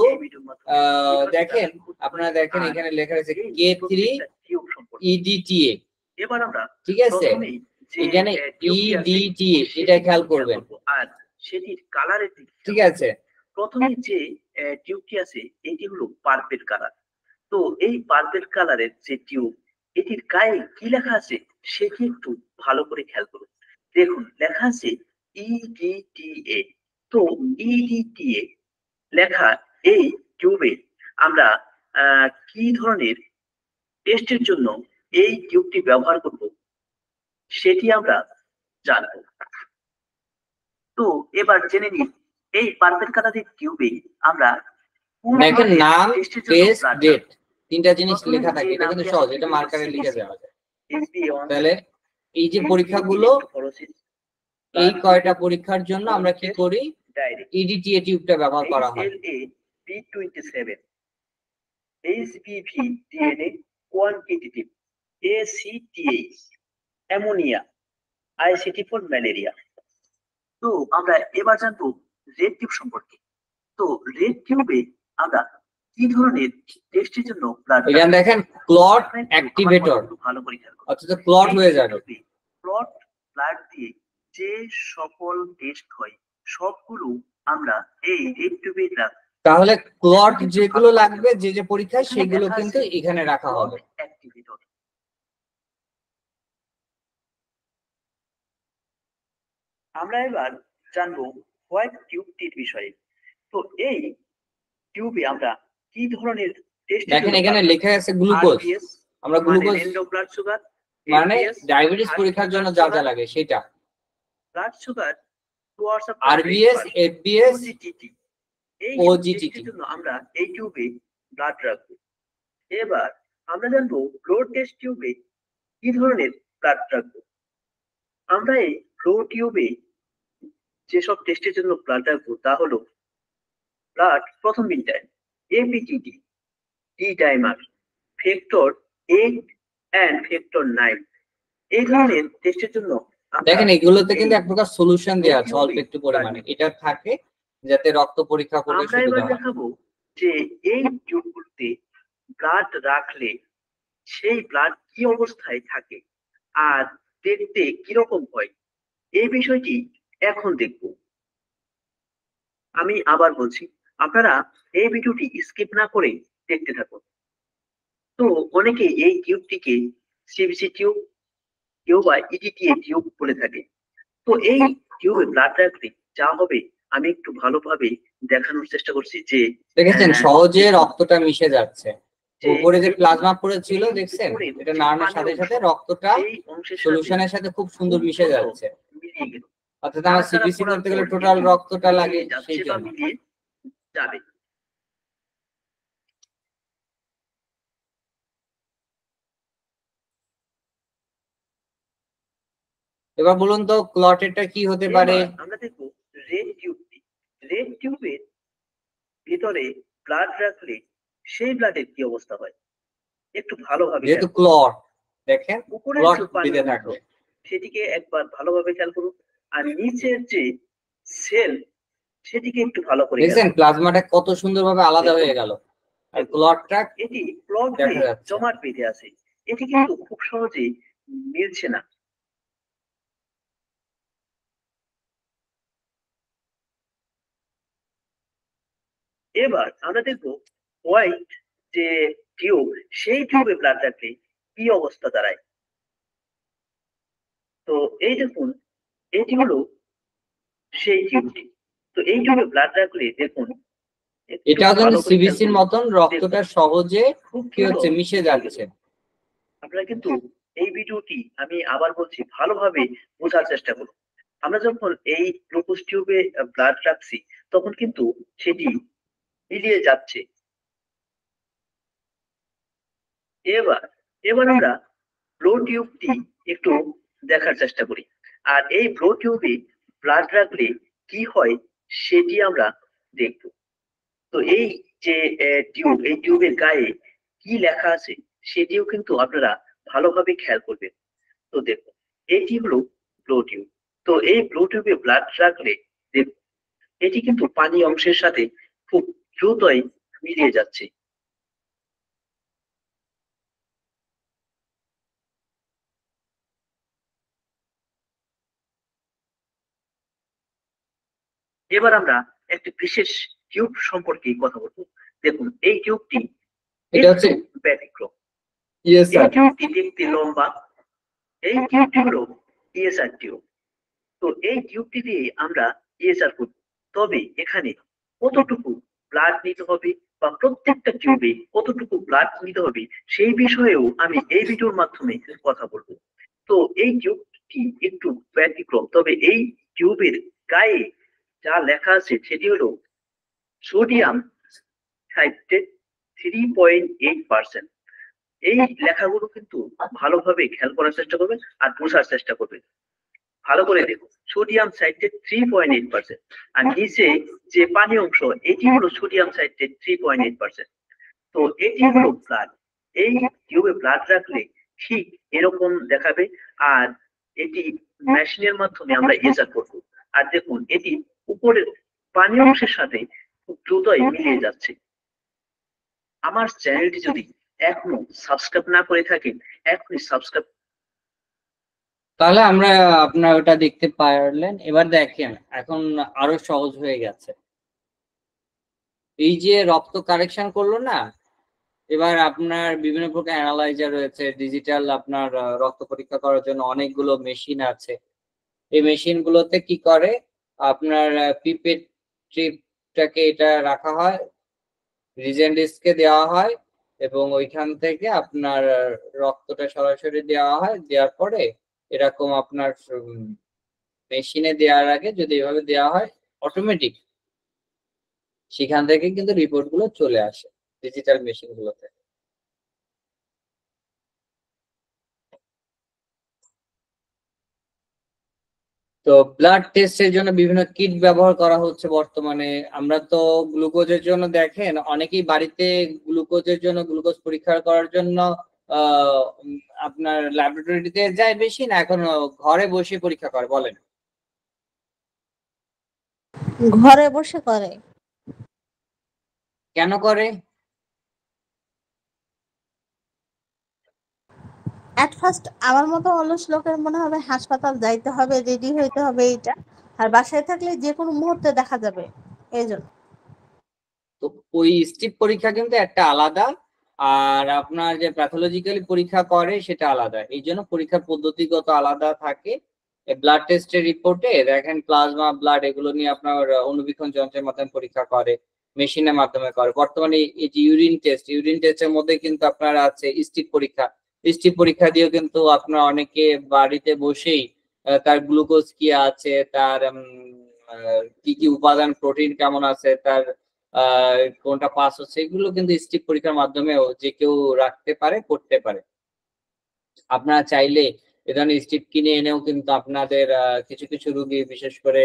দেখেন, আপনারা দেখেন এখানে লেখা আছে K3 EDTA, ঠিক আছে? এখানে EDTA এটা খেয়াল করবেন,
আর সেটির কালারের দিক,
ঠিক আছে?
প্রথমে যে টিউবটি আছে এটি হলো পার্পল কালার। তো এই পার্পল কালারের যে টিউব, এটির গায়ে কি লেখা আছে সেটি একটু ভালো করে খেয়াল করুন। দেখুন লেখা আছে EDTA। তো EDTA লেখা এই টিউবে আমরা কি ধরনের টেস্টের জন্য এই টিউবটি ব্যবহার করব সেটি আমরা জানব। তো এবার জেনে নিন এই পার্পল কালারের টিউবে আমরা
দেখেন নাম, টেস্ট, ডেট, তিনটা জিনিস লেখা থাকে। এটা কিন্তু সহজ, এটা মার্কারে লিখে দেওয়া যায়। তাহলে এই যে পরীক্ষাগুলো, এই কয়টা পরীক্ষার জন্য আমরা কি করি, EDTA টিউবটা ব্যবহার করা হয়।
B27, HBV DNA quantitative, ACTH ammonia, ICT for malaria. তো আমরা এবার জানবো রেড টিউব সম্পর্কে। তো রেড টিউবে আমরা কি ধরনের টেস্টের জন্য
এখানে দেখেন ক্লট অ্যাক্টিভেটর,
ভালো করে খেয়াল করুন,
অর্থাৎ ক্লট হয়ে যাবে।
ক্লট ব্লাড দিয়ে যে সকল টেস্ট হয় সবগুলো আমরা এই রেড টিউবে রাখি।
তাহলে ক্লট যেগুলো লাগবে, যে যে পরীক্ষা, সেগুলো কিন্তু এখানে রাখা হবে।
অ্যাক্টিভেটর। আমরা এবার জানবো হোয়াইট টিউবটির বিষয়ে। তো এই টিউবে আমরা কি ধরনের টেস্ট,
দেখেন এখানে লেখা আছে গ্লুকোজ, আমরা গ্লুকোজ
ব্লাড সুগার
মানে ডায়াবেটিস পরীক্ষার জন্য যা যা লাগে সেটা,
blood sugar,
RBS, FBS, OGTT
জন্য আমরা এই টিউবে ব্লাড রাখবো। এবার আমরা জানবো ফ্লোর টেস্ট টিউবে কি ধরনের ব্লাড রাখবো। আমরা এই ফ্লোর টিউবে যেসব টেস্টের জন্য ব্লাড রাখবো তা হলো ব্লাড প্রথম বিনটায়, APTT, D dimer, factor 8 and factor 9। এই ধরনের টেস্টের জন্য
দেখেন এগুলোতে কিন্তু এক প্রকার সলিউশন দেওয়া আছে অল্প একটু পরিমাণে, এটা থাকে যাতে রক্ত পরীক্ষা করতে
আমরা এবার
সুবিধা হয়।
দেখাবো যে এই টিউবগুলোতে ব্লাড রাখলে সেই ব্লাড কি অবস্থায় থাকে আর দেখতে কিরকম হয়, এই বিষয়টি এখন দেখব। আমি আবার বলছি, আপনারা এই ভিডিওটি স্কিপ না করে দেখতে থাকুন। তো অনেকে এই টিউবটিকে সিবিসি টিউব, কেউ বা ইডিটিএ টিউব বলে থাকে। তো এই টিউবে ব্লাড রাখলে যা হবে আমি একটু ভালোভাবে দেখানোর চেষ্টা করছি যে
দেখেছেন সহজে রক্তটা মিশে যাচ্ছে,
যে
উপরে যে প্লাজমা পড়েছিল দেখছেন,
উপরে
এটা
যে
নাড়ানোর
পানি
সাথে
অংশ,
সাথে রক্তটা
এই অংশের সাথে
সলিউশনের সাথে খুব সুন্দর মিশে যাচ্ছে।
মিলিয়ে গেল।
অর্থাৎ আমার সিবিসি করতে গেলে টোটাল রক্তটা লাগে সেই জন্য।
মিলিয়ে যাবে।
এবার বলুন তো ক্লটেরটা কি হতে পারে?
এবার আমরা দেখবো রেড টিউবটি। রেড টিউবের ভিতরে ব্লাড রাখলে সেই ব্লাডের কি অবস্থা হয় একটু ভালোভাবে
যেহেতু
খেয়াল করুন।
ক্লট, দেখেন
উপরের
ক্লট
যে পানি
বেঁধে
অংশ,
থাকবে,
সেটিকে একবার ভালোভাবে খেয়াল করুন। আর নিচের যে সেল, সেটিকে একটু ভালো করে খেয়াল
দেখছেন
করুন।
প্লাজমাটা কত সুন্দরভাবে আলাদা হয়ে গেল, আর ক্লটটা
এটি ক্লট
দেখা
হয়ে
যাচ্ছে।
জমাট বেঁধে আছে। এটি কিন্তু খুব সহজেই মিলছে না। এবার আমরা দেখবো হোয়াইট যে টিউব, সেই টিউবে ব্লাড রাখলে কি অবস্থা দাঁড়ায়। তো এই দেখুন, এটি হলো সেই টিউবটি। তো এই টিউবে ব্লাড রাখলে দেখুন একটু
এটাও কিন্তু
ভালো করে খেয়াল
সিবিসির
করুন।
মতন রক্তটা সহজে
খুব
কি হচ্ছে
দ্রুত
মিশে যাচ্ছে।
আপনারা কিন্তু এই ভিডিওটি আমি আবার বলছি ভালোভাবে বোঝার চেষ্টা করুন। আমরা যখন এই গ্লুকোজ টিউবে ব্লাড রাখছি তখন কিন্তু সেটি মিলিয়ে যাচ্ছে। এবার এবার আমরা ব্লো টিউবটি একটু দেখার চেষ্টা করি। আর এই ব্লো টিউবে ব্লাড রাখলে কি হয় সেটি আমরা দেখব। তো এই যে টিউব, এই টিউবের গায়ে কি লেখা আছে সেটিও কিন্তু আপনারা ভালোভাবে খেয়াল করবেন। তো দেখুন এটি হলো ব্লো টিউব। তো এই ব্লো টিউবে ব্লাড রাখলে দেখুন এটি কিন্তু পানি অংশের সাথে খুব দ্রুতই মিলিয়ে যাচ্ছে। এবার আমরা একটি বিশেষ টিউব সম্পর্কে কথা বলবো। দেখুন এই টিউবটি
এটা হচ্ছে
ব্যতিক্রম।
ইয়েস
এই
স্যার,
টিউবটি দেখতে লম্বা। এই টিউবটি হলো ইএসআর টিউব। তো এই টিউবটি দিয়ে আমরা ইএসআর করব। তবে এখানে কতটুকু ব্লাড নিতে হবে বা প্রত্যেকটা টিউবে কতটুকু ব্লাড নিতে হবে সেই বিষয়েও আমি এই ভিডিওর মাধ্যমে কথা বলবো। তো এই টিউবটি একটু ব্যতিক্রম, তবে এই টিউবের গায়ে যা লেখা আছে সেটি হলো সোডিয়াম সাইট্রেট 3.8%। এই লেখাগুলো কিন্তু ভালোভাবে খেয়াল করার চেষ্টা করবেন আর বোঝার চেষ্টা করবেন। ভালো করে দেখুন সোডিয়াম সাইট্রেট 3.8%, আর নিচে যে পানি অংশ এটি হলো সোডিয়াম সাইট্রেট 3.8%। তো এটি হলো ব্লাড। এই টিউবে ব্লাড রাখলে ঠিক এরকম দেখাবে। আর এটি মেশিনের মাধ্যমে আমরা ইয়েচার করব। আর দেখুন এটি উপরের পানি অংশের সাথে খুব দ্রুতই মিলিয়ে যাচ্ছে। আমার চ্যানেলটি যদি এখনো সাবস্ক্রাইব না করে থাকেন এখনই সাবস্ক্রাইব।
তাহলে আমরা আপনার ওটা দেখতে পারলেন। এবার দেখেন এখন আরো সহজ হয়ে গেছে। এই যে রক্ত কালেকশন করলো না, এবার আপনার বিভিন্ন প্রকার অ্যানালাইজার রয়েছে, ডিজিটাল আপনার রক্ত পরীক্ষা করার জন্য অনেকগুলো মেশিন আছে। এই মেশিন গুলোতে কি করে, আপনার পিপেট ট্রিপটাকে এটা রাখা হয়, রিজেন ডিস্কে দেওয়া হয় এবং ওইখান থেকে আপনার রক্তটা সরাসরি দেওয়া হয়। দেওয়ার পরে এরকম আপনার মেশিনে দেওয়ার আগে যদি এভাবে দেওয়া হয় অটোমেটিক সেখান থেকে কিন্তু রিপোর্ট গুলো চলে আসে ডিজিটাল মেশিন গুলোতে। তো ব্লাড টেস্টের জন্য বিভিন্ন কিট ব্যবহার করা হচ্ছে বর্তমানে। আমরা তো গ্লুকোজের জন্য দেখেন অনেকেই বাড়িতে গ্লুকোজের জন্য গ্লুকোজ পরীক্ষা করার জন্য আপনার ল্যাবরেটরিতে যায় বেশি, না এখন ঘরে বসে পরীক্ষা করে বলেন?
ঘরে বসে করে।
কেন করে?
এট ফার্স্ট আমার মতো অলস লোকের মনে হবে হাসপাতাল যাইতে হবে, রেডি হইতে হবে, এইটা। আর বাসায় থাকলে যে কোনো মুহূর্তে দেখা যাবে, এই জন্য।
তো ওই স্ট্রিপ পরীক্ষা কিন্তু একটা আলাদা, আর আপনার যে প্যাথোলজিক্যালি পরীক্ষা করে সেটা আলাদা, এই জন্য পরীক্ষার পদ্ধতিগত আলাদা থাকে। ব্লাড টেস্টের রিপোর্টে দেখেন প্লাজমা, ব্লাড এগুলো নিয়ে আপনার অনুবীক্ষণ যন্ত্রের মাধ্যমে পরীক্ষা করে, মেশিনের মাধ্যমে করে। বর্তমানে এই যে ইউরিন টেস্টের মধ্যে কিন্তু আপনার আছে স্ট্রিপ পরীক্ষা। স্ট্রিপ পরীক্ষা দিয়েও কিন্তু আপনার অনেকে বাড়িতে বসেই তার গ্লুকোজ কি আছে, তার কি কি উপাদান, প্রোটিন কেমন আছে, তার কোনটা পাস হচ্ছে, এগুলো কিন্তু স্ট্রিপ পরীক্ষার মাধ্যমেও যে কেউ রাখতে পারে, করতে পারে। আপনারা চাইলে এ ধরনের স্ট্রিপ কিনে এনেও কিন্তু আপনাদের কিছু কিছু রোগী, বিশেষ করে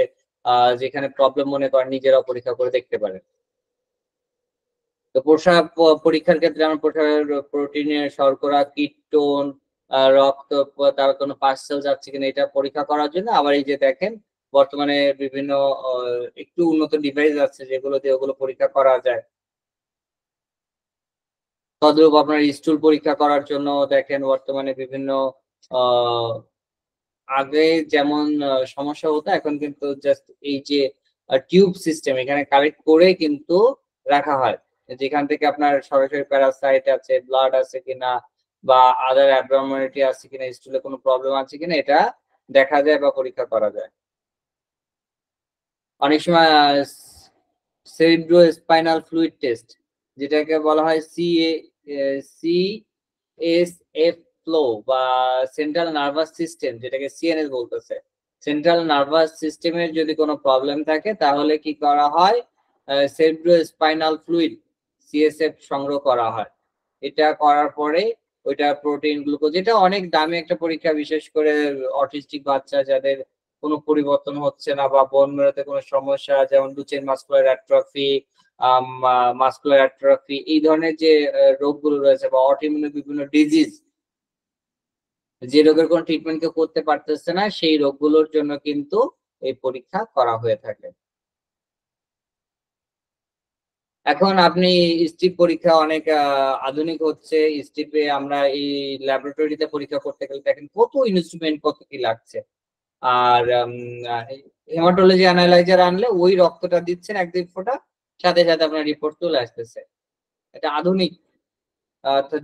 যেখানে প্রবলেম মনে করেন, নিজেরাও পরীক্ষা করে দেখতে পারেন। তো প্রস্রাব পরীক্ষার ক্ষেত্রে আমরা প্রস্রাবের প্রোটিনের শর্করা, কিটোন, রক্ত, তার কোনো পার্সেল যাচ্ছে কিনা এটা পরীক্ষা করার জন্য। আবার এই যে দেখেন বর্তমানে বিভিন্ন একটু উন্নত ডিভাইস আছে যেগুলো দিয়ে ওগুলো পরীক্ষা করা যায়। তদ্রূপ আপনার স্টুল পরীক্ষা করার জন্য দেখেন বর্তমানে বিভিন্ন আগে যেমন সমস্যা হতো, এখন কিন্তু জাস্ট এই যে টিউব সিস্টেম এখানে কালেক্ট করে কিন্তু রাখা হয়, যেখান থেকে আপনার সরাসরি প্যারাসাইট আছে, ব্লাড আছে কিনা, বা আদার অ্যাবনর্মালিটি আছে কিনা, স্টুলে কোনো প্রবলেম আছে কিনা, এটা দেখা যায় বা পরীক্ষা করা যায়। অনেক সময় সেরিব্রোস্পাইনাল ফ্লুইড টেস্ট, যেটাকে বলা হয় সিএসএফ ফ্লো, বা সেন্ট্রাল নার্ভাস সিস্টেম, যেটাকে সিএনএস বলতেছে। সেন্ট্রাল নার্ভাস সিস্টেমের যদি কোনো প্রবলেম থাকে তাহলে কি করা হয়, সেরিব্রোস্পাইনাল ফ্লুইড সিএসএফ সংগ্রহ করা হয়। এটা করার পরে ওইটা প্রোটিন, গ্লুকোজ, এটা অনেক দামি একটা পরীক্ষা, বিশেষ করে অটিস্টিক বাচ্চা যাদের কোনো পরিবর্তন হচ্ছে না, বা বোন মেরোতে কোনো সমস্যা, যেমন ডুচেন মাস্কুলার অ্যাট্রফি, এই ধরনের যে রোগগুলো রয়েছে, বা অটোইমিউন বিভিন্ন ডিজিজ, যে রোগের কোনো ট্রিটমেন্ট কেউ করতে পারতেছে না, সেই রোগগুলোর জন্য কিন্তু এই পরীক্ষা করা হয়ে থাকে। এখন আপনি স্ট্রিপ পরীক্ষা অনেক আধুনিক হচ্ছে। স্ট্রিপে আমরা এই ল্যাবরেটরিতে পরীক্ষা করতে গেলে দেখেন কত ইনস্ট্রুমেন্ট, কত কি লাগছে। আর হেমাটোলজি অ্যানালাইজার আনলে ওই রক্তটা দিচ্ছেন এক দুই ফোঁটা, সাথে সাথে আপনার রিপোর্ট চলে আসতেছে। এটা আধুনিক,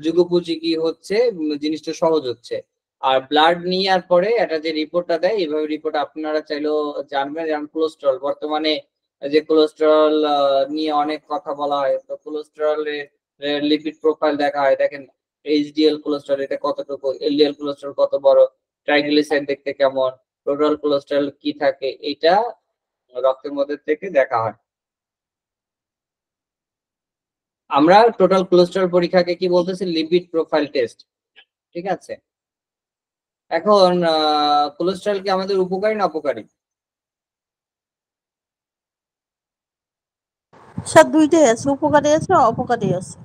যুগোপযোগী হচ্ছে, জিনিসটা সহজ হচ্ছে। আর ব্লাড নেওয়ার পরে এটা যে রিপোর্টটা দেয়, এইভাবে রিপোর্ট আপনারা চাইলেও জানবেন। যেমন কোলেস্টেরল, বর্তমানে যে কোলেস্টেরল নিয়ে অনেক কথা বলা হয়, তো কোলেস্টেরলের লিপিড প্রোফাইল দেখা হয়। দেখেন এইচডিএল কোলেস্টেরল এটা কতটুকু, এলডিএল কোলেস্টেরল কত বড়, ট্রাইগ্লিসাইড দেখতে কেমন, টোটাল কোলেস্টেরল কি থাকে, এটা রক্তের মধ্যে থেকে দেখা হয়। আমরা টোটাল কোলেস্টেরল পরীক্ষাকে কি বলতেছি, লিপিড প্রোফাইল টেস্ট, ঠিক আছে? এখন কোলেস্টেরল কি আমাদের উপকারী না অপকারী?
সব দুইটাই আছে, উপকারী আছে, অপকারী আছে।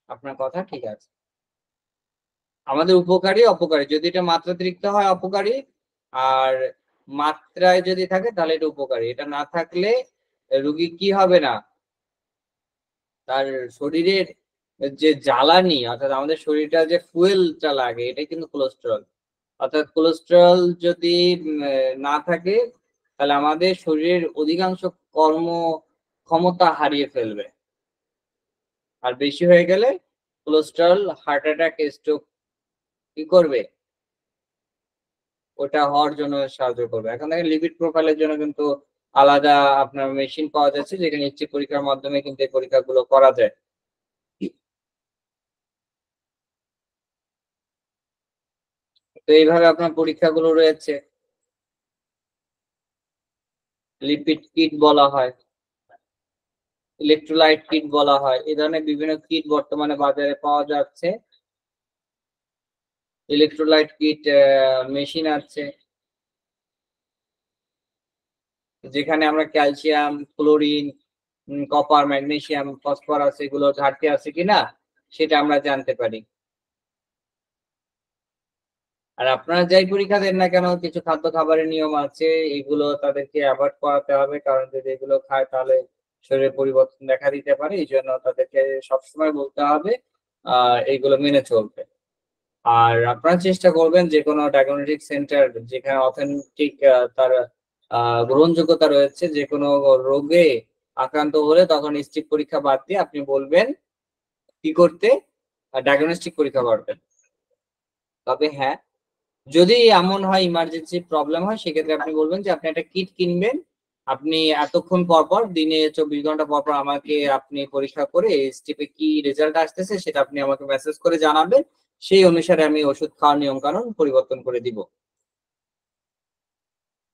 আপনার কথা ঠিক আছে, আমাদের উপকারী অপকারী, যদি এটা মাত্রাতিরিক্ত হয় অপকারী, আর মাত্রায় যদি থাকে তাহলে এটা উপকারী। এটা না থাকলে রোগী কি হবে না, তার শরীরের যে জ্বালানি, অর্থাৎ আমাদের শরীরটা যে ফুয়েলটা লাগে, এটা কিন্তু কোলেস্টেরল। অর্থাৎ কোলেস্টেরল যদি না থাকে তাহলে আমাদের শরীরের অধিকাংশ কর্ম ক্ষমতা হারিয়ে ফেলবে। আর বেশি হয়ে গেলে কোলেস্টেরল হার্ট অ্যাটাক, স্ট্রোক কি করবে, ওটা হওয়ার জন্য সাহায্য করবে। এখন দেখেন লিপিড প্রোফাইলের জন্য কিন্তু আলাদা আপনার মেশিন পাওয়া যাচ্ছে, যেখানে স্ট্রিপ পরীক্ষার মাধ্যমে কিন্তু এই পরীক্ষাগুলো করা যায়। তো এইভাবে আপনার পরীক্ষাগুলো রয়েছে, লিপিড কিট বলা হয়, ইলেকট্রোলাইট কিট বলা হয়, এই ধরনের বিভিন্ন কিট বর্তমানে বাজারে পাওয়া যাচ্ছে। ইলেকট্রোলাইট কিট মেশিন আছে, যেখানে আমরা calcium, chlorine, copper, magnesium, phosphorus এগুলো ঘাটতি আছে কিনা সেটা আমরা জানতে পারি। আর আপনারা যাই পরীক্ষা দেন না কেন কিছু খাদ্য খাবারের নিয়ম আছে, এগুলো তাদেরকে অ্যাভয়েড করাতে হবে, কারণ যদি এগুলো খায় তাহলে শরীরে পরিবর্তন দেখা দিতে পারে। এই জন্য তাদেরকে সবসময় বলতে হবে এইগুলো মেনে চলবে। আর আপনারা চেষ্টা করবেন যে কোনো ডায়াগনস্টিক সেন্টার যেখানে অথেন্টিক তার গ্রহণযোগ্যতা রয়েছে, যে কোনো রোগে আক্রান্ত হলে তখন স্ট্রিপ পরীক্ষা বাদ দিয়ে আপনি বলবেন কি করতে, ডায়াগনস্টিক পরীক্ষা করবেন। তবে হ্যাঁ, যদি এমন হয় ইমার্জেন্সি প্রবলেম হয় সেক্ষেত্রে আপনি বলবেন যে আপনি একটা কিট কিনবেন, আপনি এতক্ষণ পর পর দিনে 24 ঘন্টা পর পর আমাকে আপনি পরীক্ষা করে স্টিপে কি রেজাল্ট আসতেছে সেটা আপনি আমাকে মেসেজ করে জানাবেন, সেই অনুসারে আমি ওষুধ খাওয়ার নিয়ম কানুন পরিবর্তন করে দিব।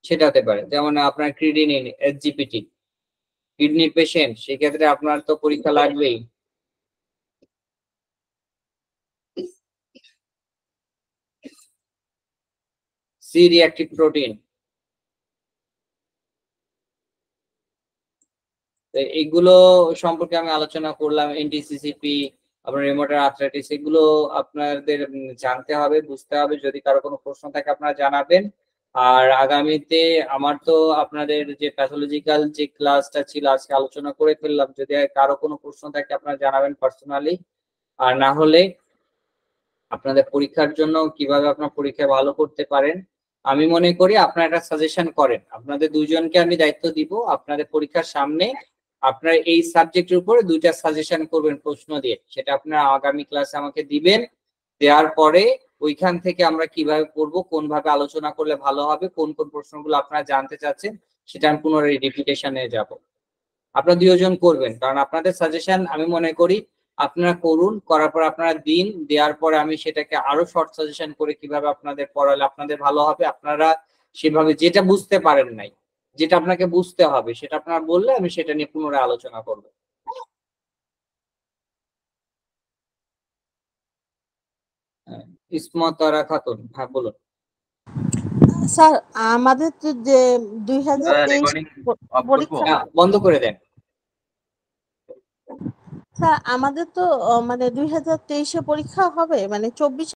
সেটা হতে পারে যেমন আপনার ক্রিডিনিন, এসজিপিটি, কিডনির পেশেন্ট, সেক্ষেত্রে আপনার তো পরীক্ষা লাগবেই। সি রিঅ্যাক্টিভ প্রোটিন, এইগুলো সম্পর্কে আমি আলোচনা করলাম। এনটিসিসিপি, আপনার রিউমাটয়েড আর্থ্রাইটিস, এগুলো আপনাদের জানতে হবে, বুঝতে হবে। যদি কারো কোনো প্রশ্ন থাকে আপনারা জানাবেন। আর আগামীতে আমার তো আপনাদের যে প্যাথোলজিক্যাল যে ক্লাসটা ছিল আজকে আলোচনা করে ফেললাম, যদি কারো কোনো প্রশ্ন থাকে আপনারা জানাবেন পার্সোনালি। আর না হলে আপনাদের পরীক্ষার জন্য কিভাবে আপনার পরীক্ষা ভালো করতে পারেন আমি মনে করি আপনারা একটা সাজেশন করেন। আপনাদের দুইজনকে আমি দায়িত্ব দিব, আপনাদের পরীক্ষার সামনে আপনারা এই সাবজেক্টের উপরে 2টা সাজেশন করবেন প্রশ্ন দিয়ে, সেটা আপনারা আগামী ক্লাসে আমাকে দিবেন। দেওয়ার পরে ওইখান থেকে আমরা কিভাবে করব, কোন ভাবে আলোচনা করলে ভালো হবে, কোন কোন প্রশ্নগুলো আপনারা জানতে চাচ্ছেন সেটা আমি পুনরায় রিপিটেশনে যাব। আপনারা দুজন করবেন, কারণ আপনাদের সাজেশন আমি মনে করি আপনারা করুন, করার পর আপনারা দিন, দেওয়ার পরে আমি সেটাকে আরো শর্ট সাজেশন করে কিভাবে আপনাদের পড়ালে আপনাদের ভালো হবে, আপনারা সেভাবে যেটা বুঝতে পারেন নাই, যেটা আপনাকে বুঝতে হবে সেটা আপনারা বললে আমি সেটা নিয়ে পুনরায় আলোচনা করবো। ইসমতারা খাতুন, হ্যাঁ বলুন।
স্যার আমাদের তো যে 2023 পরীক্ষা,
বন্ধ করে দেন।
স্যার আমাদের তো মানে 2023-এ পরীক্ষা হবে, মানে 24